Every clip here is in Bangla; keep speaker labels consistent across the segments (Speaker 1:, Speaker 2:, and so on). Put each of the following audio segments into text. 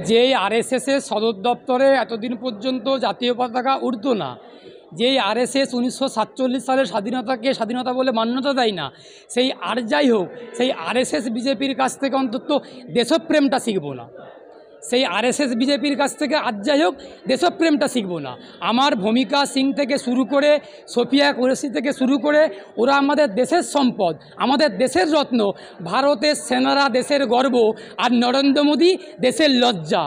Speaker 1: যেই আরএসএসের সদর দপ্তরে এতদিন পর্যন্ত জাতীয় পতাকা উড়তো না, যেই আরএসএস 1947 সালের স্বাধীনতাকে স্বাধীনতা বলে মান্যতা দেয় না, সেই আর যাই হোক, সেই আরএসএস বিজেপির কাছ থেকে অন্তত দেশপ্রেমটা শিখব না। সেই আরএসএস বিজেপির কাছ থেকে আজ যাই হোক দেশপ্রেমটা শিখব না। আমার ভূমিকা সিং থেকে শুরু করে সোফিয়া কুরেশি থেকে শুরু করে ওরা আমাদের দেশের সম্পদ, আমাদের দেশের রত্ন। ভারতের সেনারা দেশের গর্ব, আর নরেন্দ্র মোদী দেশের লজ্জা,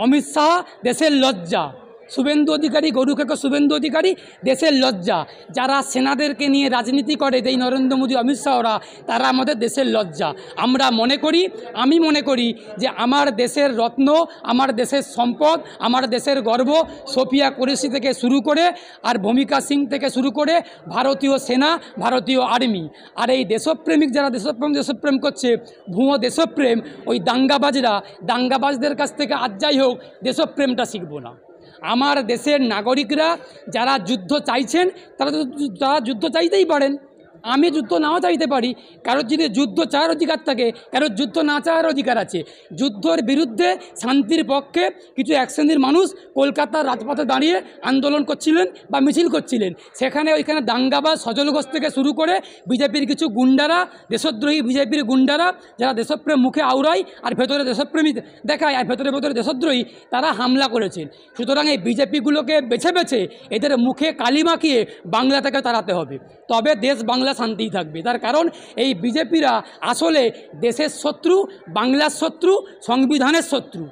Speaker 1: অমিত শাহ দেশের লজ্জা, শুভেন্দু অধিকারী, গরুখেকো শুভেন্দু অধিকারী দেশের লজ্জা। যারা সেনাদেরকে নিয়ে রাজনীতি করে, এই নরেন্দ্র মোদী, অমিত শাহরা, তারা আমাদের দেশের লজ্জা। আমি মনে করি যে আমার দেশের রত্ন, আমার দেশের সম্পদ, আমার দেশের গর্ব সোফিয়া কুরেশি থেকে শুরু করে আর ভূমিকা সিং থেকে শুরু করে ভারতীয় সেনা, ভারতীয় আর্মি। আর এই দেশপ্রেমিক যারা দেশপ্রেম করছে, ভুয়ো দেশপ্রেম, ওই দাঙ্গাবাজদের কাছ থেকে আজ যাই হোক দেশপ্রেমটা শিখব না। আমার দেশের নাগরিকরা যারা যুদ্ধ চাইছেন, তারা যুদ্ধ চাইতেই পারেন। আমি যুদ্ধ নাও চাইতে পারি। কারোর যদি যুদ্ধ চাওয়ার অধিকার থাকে, কারোর যুদ্ধ না চাওয়ার অধিকার আছে। যুদ্ধের বিরুদ্ধে শান্তির পক্ষে কিছু এক শ্রেণীর মানুষ কলকাতার রাজপথে দাঁড়িয়ে আন্দোলন করছিলেন বা মিছিল করছিলেন। ওইখানে দাঙ্গাবাজ, সজল ঘোষ থেকে শুরু করে বিজেপির কিছু গুন্ডারা, দেশদ্রোহী বিজেপির গুন্ডারা, যারা দেশপ্রেম মুখে আওড়ায় আর ভেতরে দেশপ্রেমী দেখায় আর ভেতরে দেশদ্রোহী, তারা হামলা করেছেন। সুতরাং এই বিজেপিগুলোকে বেছে বেছে এদের মুখে কালি মাখিয়ে বাংলা থেকে তাড়াতে হবে, তবে দেশ বাংলা শান্তিই থাকবে। তার কারণ এই বিজেপিরা আসলে দেশের শত্রু, বাংলার শত্রু, সংবিধানের শত্রু।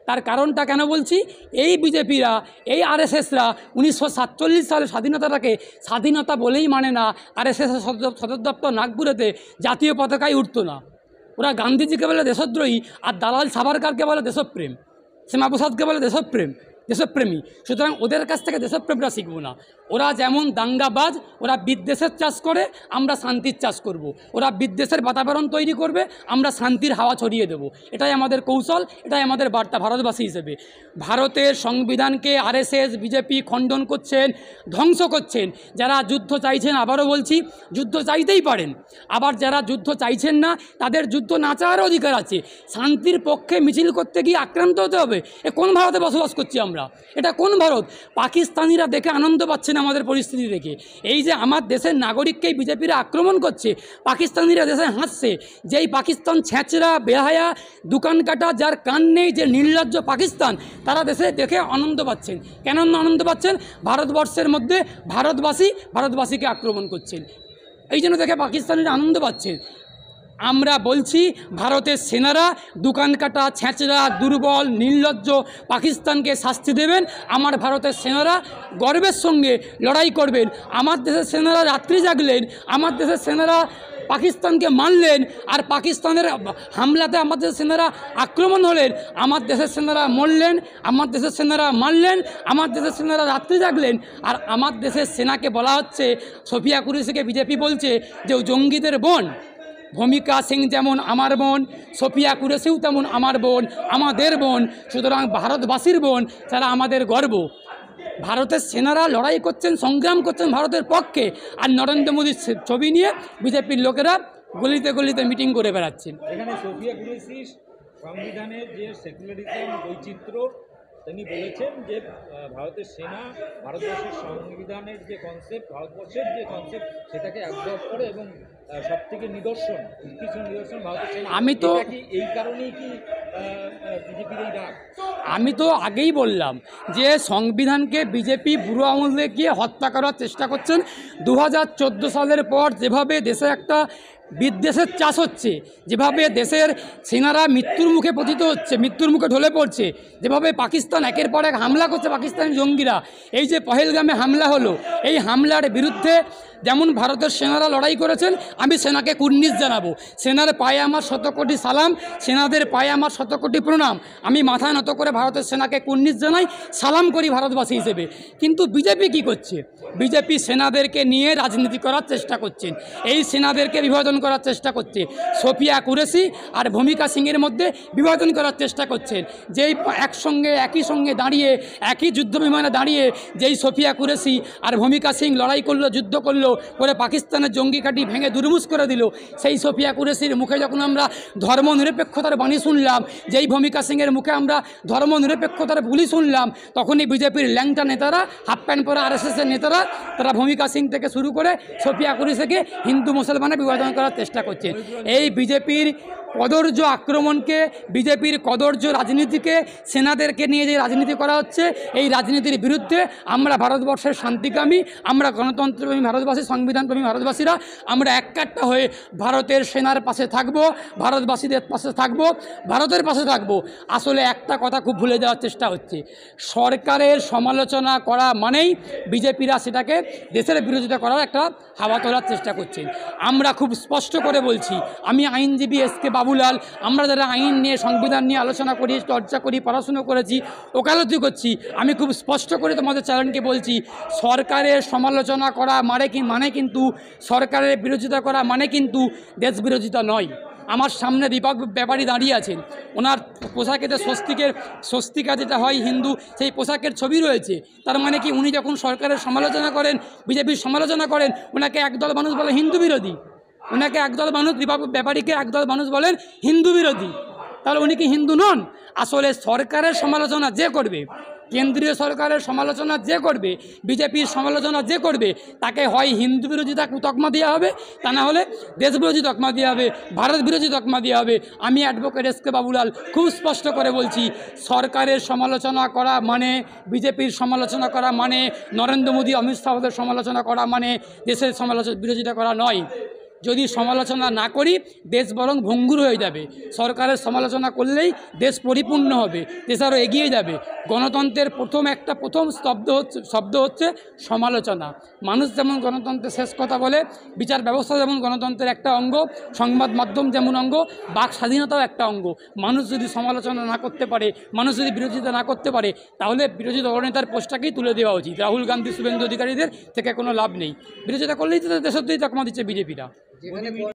Speaker 1: তার কারণটা কেন বলছি? এই বিজেপিরা, এই আরএসএসরা 1947 সালের স্বাধীনতাটাকে স্বাধীনতা বলেই মানে না। আরএসএসের সদর দপ্তর নাগপুরেতে জাতীয় পতাকায় উঠতো না। ওরা গান্ধীজিকে বলে দেশদ্রোহী, আর দালাল সাভারকারকে বলে দেশপ্রেম, শ্যামাপ্রসাদকে বলে দেশপ্রেমী। সুতরাং ওদের কাছ থেকে দেশপ্রেমটা শিখব না। ওরা যেমন দাঙ্গাবাজ, ওরা বিদ্বেষের চাষ করে, আমরা শান্তির চাষ করব। ওরা বিদ্বেষের বাতাবরণ তৈরি করবে, আমরা শান্তির হাওয়া ছড়িয়ে দেব। এটাই আমাদের কৌশল, এটাই আমাদের বার্তা ভারতবাসী হিসেবে। ভারতের সংবিধানকে আরএসএস, বিজেপি খণ্ডন করছেন, ধ্বংস করছেন। যারা যুদ্ধ চাইছেন, আবারও বলছি, যুদ্ধ চাইতেই পারেন। আবার যারা যুদ্ধ চাইছেন না, তাদের যুদ্ধ না চাওয়ার অধিকার আছে। শান্তির পক্ষে মিছিল করতে গিয়ে আক্রান্ত হতে হবে? এ কোন ভারতে বসবাস করছি আমরা? এটা কোন ভারত? পাকিস্তানিরা দেখে আনন্দ পাচ্ছেন আমাদের পরিস্থিতি দেখে। এই যে আমার দেশের নাগরিককেই বিজেপিরা আক্রমণ করছে, পাকিস্তানিরা দেশে হাসছে। যেই পাকিস্তান ছেঁচড়া, বেহায়া, দোকান কাটা, যার কান নেই, যে নির্লজ্জ পাকিস্তান, তারা দেশে দেখে আনন্দ পাচ্ছেন। কেন আনন্দ পাচ্ছেন? ভারতবর্ষের মধ্যে ভারতবাসীকে আক্রমণ করছেন, এই জন্য দেখে পাকিস্তানিরা আনন্দ পাচ্ছেন। আমরা বলছি, ভারতের সেনারা দোকান কাটা, ছেঁচড়া, দুর্বল, নির্লজ্জ পাকিস্তানকে শাস্তি দেবেন। আমার ভারতের সেনারা গর্বের সঙ্গে লড়াই করবেন। আমার দেশের সেনারা রাত্রি জাগলেন, আমার দেশের সেনারা পাকিস্তানকে মারলেন, আর পাকিস্তানের হামলাতে আমার দেশের সেনারা আক্রমণ হলেন। আমার দেশের সেনারা মরলেন, আমার দেশের সেনারা মারলেন, আমার দেশের সেনারা রাত্রি জাগলেন। আর আমার দেশের সেনাকে বলা হচ্ছে, সোফিয়া কুরেশিকে বিজেপি বলছে যে জঙ্গিদের বোন। ভূমিকা সিং যেমন আমার বোন, সোফিয়া কুরেশিও তেমন আমার বোন, আমাদের বোন। সুতরাং ভারতবাসীর বোন, যারা আমাদের গর্ব। ভারতের সেনারা লড়াই করছেন, সংগ্রাম করছেন ভারতের পক্ষে, আর নরেন্দ্র মোদীর ছবি নিয়ে বিজেপির লোকেরা গলিতে গলিতে মিটিং করে বেড়াচ্ছেন।
Speaker 2: এখানে সোফিয়া কুরেশি সংবিধানের যে সেকুলারিজম, বৈচিত্র্য, তিনি বলেছেন যে ভারতের সেনা ভারতবর্ষের সংবিধানের যে কনসেপ্ট, ভারতবর্ষের যে কনসেপ্ট, সেটাকে অ্যাবজর্ব করে, এবং সবথেকে নিদর্শন, কিছু নিদর্শন ভারতের সেনা।
Speaker 1: আমি তো
Speaker 2: এই কারণেই কি বিজেপির এই ডাক?
Speaker 1: আমি তো আগেই বললাম যে সংবিধানকে বিজেপি বুড়ো আঙুল দেখিয়ে হত্যা করার চেষ্টা করছেন। 2014 সালের পর যেভাবে দেশে একটা বিদ্বেষের চাষ হচ্ছে, যেভাবে দেশের সেনারা মৃত্যুর মুখে পতিত হচ্ছে, মৃত্যুর মুখে ঢলে পড়ছে, যেভাবে পাকিস্তান একের পর এক হামলা করছে, পাকিস্তানি জঙ্গিরা, এই যে পহেলগামে হামলা হলো, এই হামলার বিরুদ্ধে যেমন ভারতের সেনারা লড়াই করেছেন, আমি সেনাকে কুর্নিশ জানাবো। সেনার পায়ে আমার 100 কোটি সালাম, সেনাদের পায়ে আমার 100 কোটি প্রণাম। আমি মাথা নত করে ভারতের সেনাকে কুর্নিশ জানাই, সালাম করি ভারতবাসী হিসেবে। কিন্তু বিজেপি কি করছে? বিজেপি সেনাদেরকে নিয়ে রাজনীতি করার চেষ্টা করছেন, এই সেনাদেরকে বিভাজন করার চেষ্টা করছে। সোফিয়া কুরেশি আর ভূমিকা সিংয়ের মধ্যে বিভাজন করার চেষ্টা করছেন। যেই একই সঙ্গে দাঁড়িয়ে, একই যুদ্ধ বিমানে দাঁড়িয়ে যেই সোফিয়া কুরেশি আর ভূমিকা সিং লড়াই করলো, যুদ্ধ করলো, করে পাকিস্তানের জঙ্গি ঘাঁটি ভেঙে দুর্মুষ করে দিল, সেই সোফিয়া কুরেশির মুখে যখন আমরা ধর্মনিরপেক্ষতার বাণী শুনলাম, যেই ভূমিকা সিংয়ের মুখে আমরা ধর্মনিরপেক্ষতার বুলি শুনলাম, তখনই বিজেপির ল্যাংটা নেতারা, হাফ প্যান্ট পরা আরএসএসের নেতারা, তারা ভূমিকা সিং থেকে শুরু করে সোফিয়া কুরেশিকে হিন্দু মুসলমানে বিভাজন করার চেষ্টা করছে। এই বিজেপির কদর্য আক্রমণকে, বিজেপির কদর্য রাজনীতিকে, সেনাদেরকে নিয়ে যে রাজনীতি করা হচ্ছে, এই রাজনীতির বিরুদ্ধে আমরা ভারতবর্ষের শান্তিকামী, আমরা গণতন্ত্রপ্রেমী ভারতবাসী, সংবিধানপ্রেমী ভারতবাসীরা আমরা এককাট্টা হয়ে ভারতের সেনার পাশে থাকব, ভারতবাসীদের পাশে থাকব, ভারতের পাশে থাকব। আসলে একটা কথা খুব ভুলে যাওয়ার চেষ্টা হচ্ছে, সরকারের সমালোচনা করা মানেই বিজেপিরা সেটাকে দেশের বিরোধিতা করার একটা হাওয়া তোলার চেষ্টা করছেন। আমরা খুব স্পষ্ট করে বলছি, আমি আইনজীবী এসকে বাবুলাল, আমরা যারা আইন নিয়ে, সংবিধান নিয়ে আলোচনা করি, চর্চা করি, পড়াশুনো করেছি, ওকালতি করছি, আমি খুব স্পষ্ট করে তোমাদের চ্যানেলকে বলছি, সরকারের সমালোচনা করা মানে কিন্তু সরকারের বিরোধিতা করা মানে কিন্তু দেশ বিরোধিতা নয়। আমার সামনে দীপক ব্যাপারী দাঁড়িয়ে আছেন, ওনার পোশাকেতে স্বস্তিকা যেটা হয় হিন্দু, সেই পোশাকের ছবি রয়েছে। তার মানে কি উনি যখন সরকারের সমালোচনা করেন, বিজেপির সমালোচনা করেন, ওনাকে একদল মানুষ বলে হিন্দু বিরোধী, ওনাকে একদল মানুষ, দীপক ব্যাপারীকে একদল মানুষ বলেন হিন্দু বিরোধী। তাহলে উনি কি হিন্দু নন? আসলে সরকারের সমালোচনা যে করবে, কেন্দ্রীয় সরকারের সমালোচনা যে করবে, বিজেপির সমালোচনা যে করবে, তাকে হয় হিন্দু বিরোধী তকমা দেওয়া হবে, তা না হলে দেশ বিরোধী তকমা দেওয়া হবে, ভারত বিরোধী তকমা দেওয়া হবে। আমি অ্যাডভোকেট এসকে বাবুলাল খুব স্পষ্ট করে বলছি, সরকারের সমালোচনা করা মানে, বিজেপির সমালোচনা করা মানে, নরেন্দ্র মোদী, অমিত শাহদের সমালোচনা করা মানে দেশের বিরোধিতা করা নয়। যদি সমালোচনা না করি, দেশ বরং ভঙ্গুর হয়ে যাবে। সরকারের সমালোচনা করলেই দেশ পরিপূর্ণ হবে, দেশ আরও এগিয়ে যাবে। গণতন্ত্রের প্রথম শব্দ হচ্ছে সমালোচনা। মানুষ যেমন গণতন্ত্রের শেষ কথা বলে, বিচার ব্যবস্থা যেমন গণতন্ত্রের একটা অঙ্গ, সংবাদ মাধ্যম যেমন অঙ্গ, বাক স্বাধীনতাও একটা অঙ্গ। মানুষ যদি সমালোচনা না করতে পারে, মানুষ যদি বিরোধিতা না করতে পারে, তাহলে বিরোধী দলনেতার পোস্টটাকেই তুলে দেওয়া উচিত। রাহুল গান্ধী, শুভেন্দু অধিকারীদের থেকে কোনো লাভ নেই। বিরোধিতা করলেই তো দেশদ্রোহী তকমা দিচ্ছে বিজেপিরা।